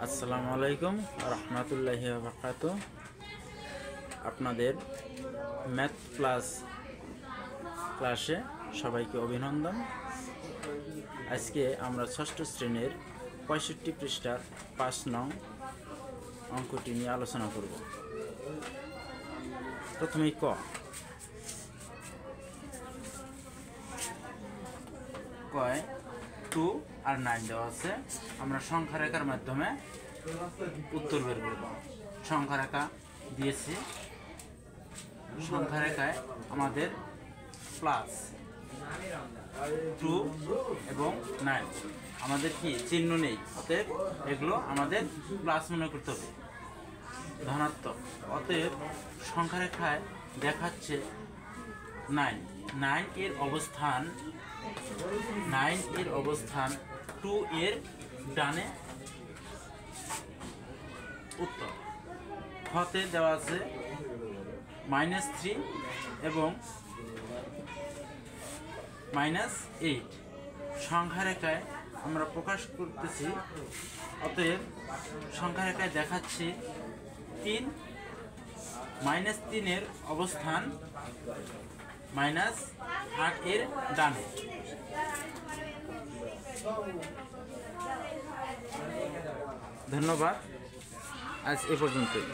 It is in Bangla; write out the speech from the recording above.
আসসালামু আলাইকুম রহমতুল্লাহি ওয়া বারাকাতুহু। আপনাদের ম্যাথ প্লাস ক্লাসে সবাইকে অভিনন্দন। আজকে আমরা ষষ্ঠ শ্রেণীর ৬৫ পৃষ্ঠার ৫ নং অঙ্কটি নিয়ে আলোচনা করব। প্রথমেই কয় 2 আর 9 দেওয়া আছে। আমরা সংখ্যা রেখার মাধ্যমে উত্তর বের করব। সংখ্যা রেখা দিয়েছি, সংখ্যা রেখায় আমাদের প্লাস 2 এবং 9 আমাদের কি চিহ্ন নেই, অতএব এগুলো আমাদের প্লাস মনে করতে হবে, ধনাত্মক। অতএব সংখ্যা রেখায় দেখাচ্ছে 9 এর অবস্থান 2 এর ডানে উত্তর। খতে দেওয়া আছে -3 এবং -8 সংখ্যা রেখায় আমরা প্রকাশ করতেছি, অতএব সংখ্যা রেখায় দেখাচ্ছে 3 -3 এর অবস্থান -8 এর ডানে। ধন্যবাদ, আজ এ পর্যন্তই।